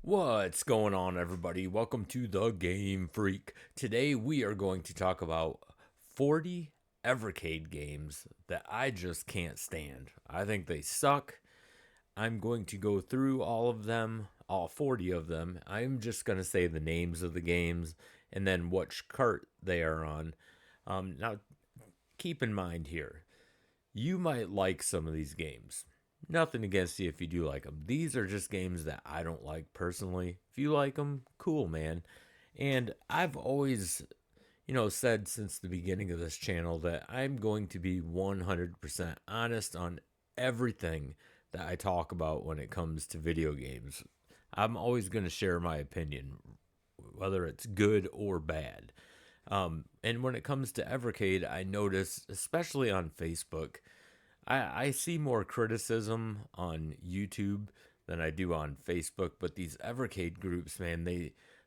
What's going on, everybody? Welcome to the GameFreak. Today we are going to talk about 40 Evercade games that I just can't stand. I think they suck. I'm going to go through all of them, all 40 of them. I'm just going to say the names of the games and then which cart they are on. Now, keep in mind here, you might like some of these games. Nothing against you if you do like them. These are just games that I don't like personally. If you like them, cool, man. And I've always, said since the beginning of this channel that I'm going to be 100% honest on everything that I talk about when it comes to video games. I'm always going to share my opinion, whether it's good or bad. And when it comes to Evercade, I notice, especially on Facebook, I see more criticism on YouTube than I do on Facebook, but these Evercade groups, man,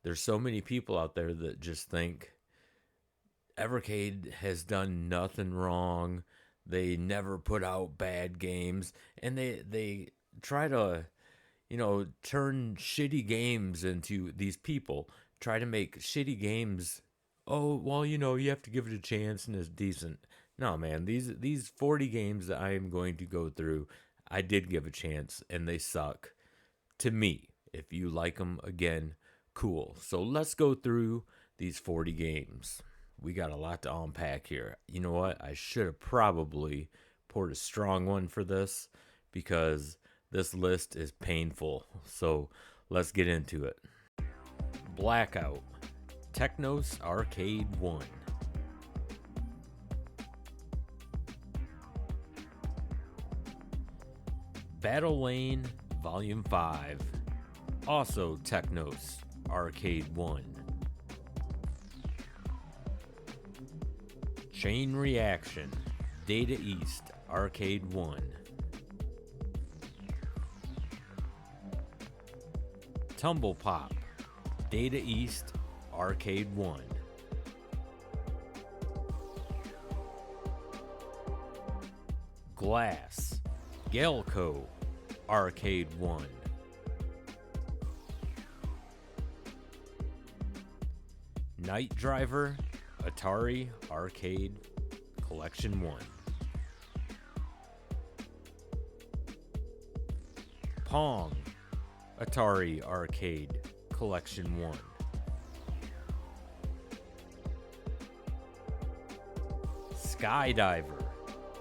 there's so many people out there that just think Evercade has done nothing wrong. They never put out bad games, and they try to, turn shitty games into these people try to make shitty games. Oh, well, you have to give it a chance and it's decent. No, man, these 40 games that I am going to go through, I did give a chance and they suck to me. If you like them, again, cool. So let's go through these 40 games. We got a lot to unpack here. You know what? I should have probably poured a strong one for this because this list is painful. So let's get into it. Blackout, Technos Arcade 1. Battle Lane Volume 5, also Technos Arcade 1. Chain Reaction Data East Arcade 1. Tumble Pop Data East Arcade 1. Glass Galco Arcade 1. Night Driver Atari Arcade Collection 1. Pong Atari Arcade Collection 1. Skydiver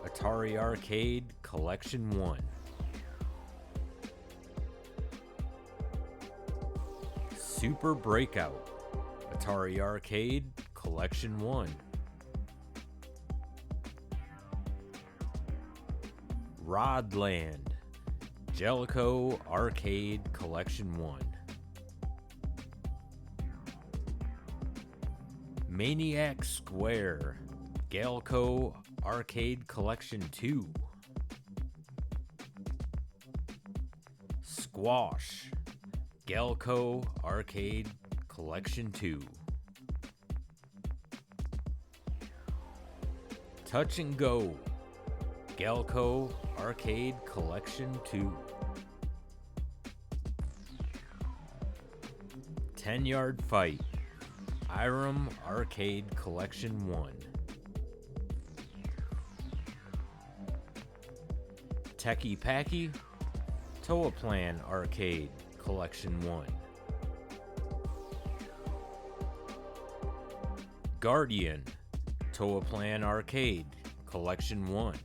Atari Arcade Collection 1. Super Breakout Atari Arcade Collection 1. Rodland Jellicoe Arcade Collection 1. Maniac Square Galco Arcade Collection 2. Squash Galco Arcade Collection 2. Touch and Go Galco Arcade Collection 2. 10-Yard Fight Irem Arcade Collection 1. Techie Packy Toaplan Arcade Collection 1. Guardian Toaplan Arcade Collection 1.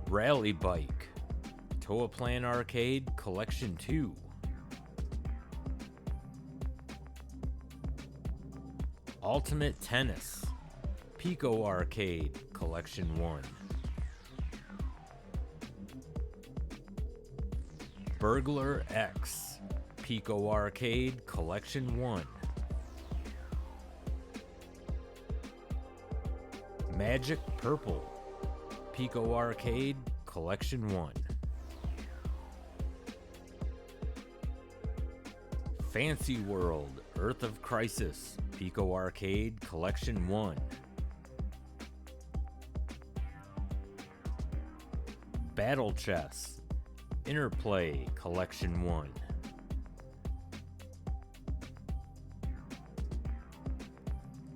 Rally Bike Toaplan Arcade Collection 2. Ultimate Tennis Pico Arcade Collection 1. Burglar X Pico Arcade Collection 1. Magic Purple Pico Arcade Collection 1. Fancy World Earth of Crisis Pico Arcade Collection 1. Battle Chess Interplay Collection 1.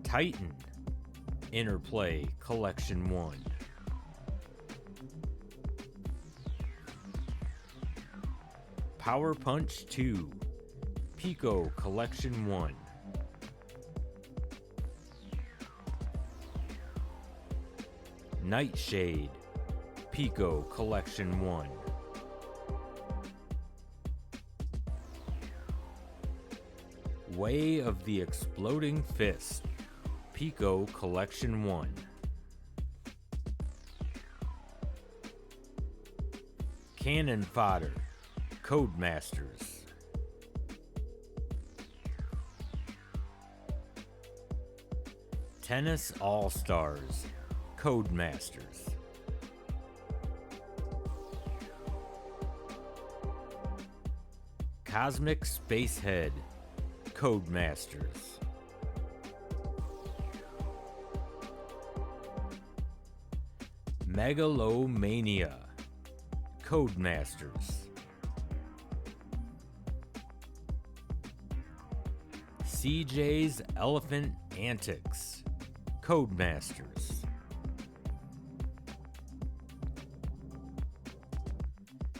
Titan Interplay Collection 1. Power Punch 2 Pico Collection 1. Nightshade Pico Collection 1. Way of the Exploding Fist Pico Collection 1. Cannon Fodder Codemasters. Tennis All-Stars Codemasters. Cosmic Spacehead Codemasters. Megalomania Codemasters. CJ's Elephant Antics Codemasters.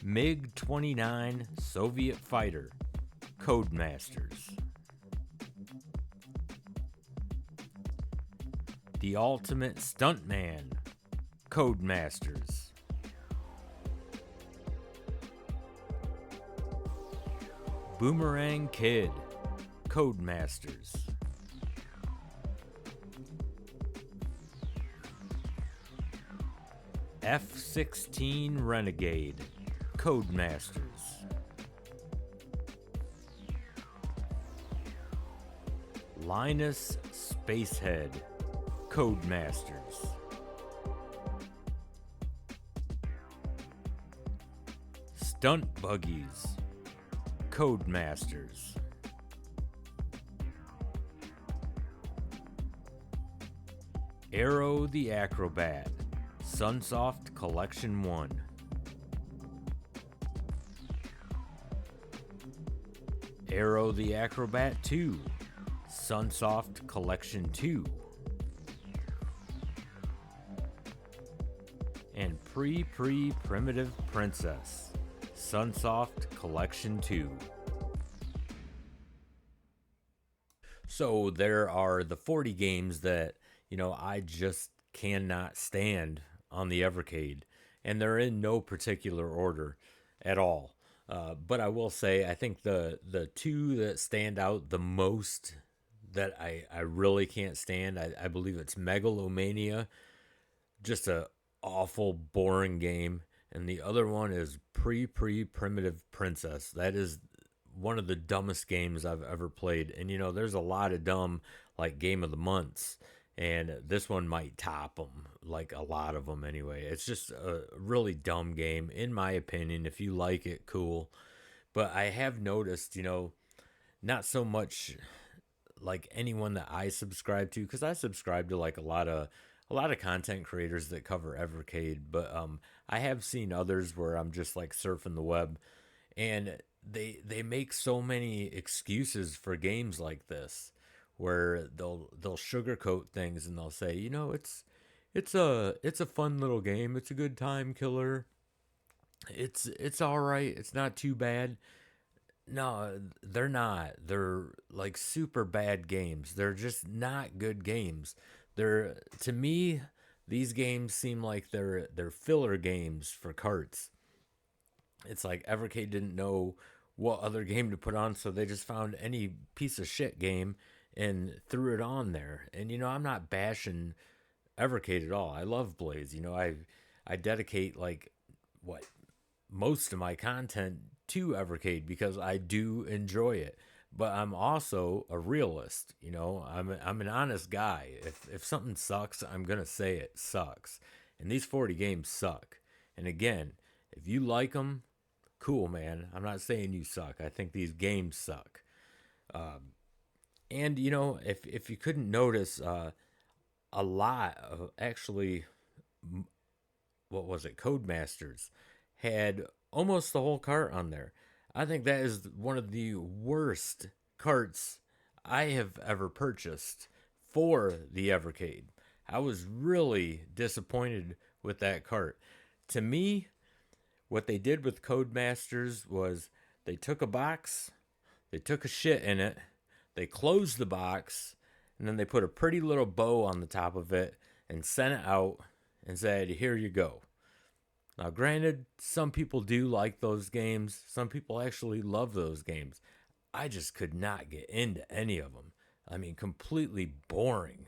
MiG-29 Soviet Fighter Codemasters. The Ultimate Stuntman Codemasters. Boomerang Kid Codemasters. F-16 Renegade Codemasters. Linus Spacehead Codemasters. Stunt Buggies Codemasters. Arrow the Acrobat Sunsoft Collection 1. Arrow the Acrobat 2 Sunsoft Collection 2. And Primitive Princess Sunsoft Collection 2. So there are the 40 games that, I just cannot stand on the Evercade, and they're in no particular order at all. But I will say, I think the two that stand out the most that I really can't stand, I believe it's Megalomania, just a awful, boring game, and the other one is Primitive Princess. That is one of the dumbest games I've ever played. And there's a lot of dumb like game of the months, and this one might top them, like a lot of them anyway. It's just a really dumb game in my opinion. If you like it, cool. But I have noticed, not so much like anyone that I subscribe to, because I subscribe to like a lot of content creators that cover Evercade, but I have seen others where I'm just like surfing the web, and they make so many excuses for games like this, where they'll sugarcoat things and they'll say, it's a fun little game, it's a good time killer, it's all right, it's not too bad. No, they're not. They're like super bad games. They're just not good games. To me, these games seem like they're filler games for carts. It's like Evercade didn't know what other game to put on, so they just found any piece of shit game and threw it on there. And I'm not bashing Evercade at all. I love Blaze. I dedicate like what most of my content to Evercade because I do enjoy it. But I'm also a realist, I'm an honest guy. If something sucks, I'm gonna say it sucks. And these 40 games suck. And again, if you like them, cool, man. I'm not saying you suck. I think these games suck. And if you couldn't notice, a lot of actually, what was it? Codemasters had almost the whole cart on there. I think that is one of the worst carts I have ever purchased for the Evercade. I was really disappointed with that cart. To me, what they did with Codemasters was they took a box, they took a shit in it, they closed the box, and then they put a pretty little bow on the top of it and sent it out and said, "Here you go." Now, granted, some people do like those games. Some people actually love those games. I just could not get into any of them. I mean, completely boring.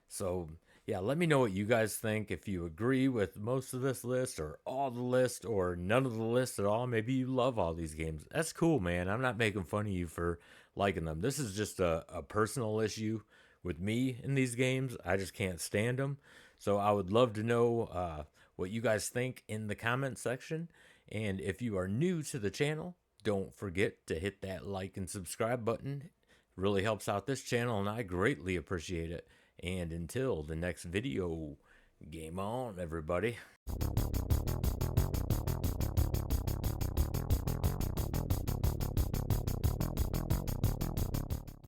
So, yeah, let me know what you guys think. If you agree with most of this list, or all the list, or none of the list at all. Maybe you love all these games. That's cool, man. I'm not making fun of you for liking them. This is just a personal issue with me in these games. I just can't stand them. So, I would love to know what you guys think in the comment section. And if you are new to the channel, don't forget to hit that like and subscribe button. It really helps out this channel, and I greatly appreciate it. And until the next video, game on, everybody.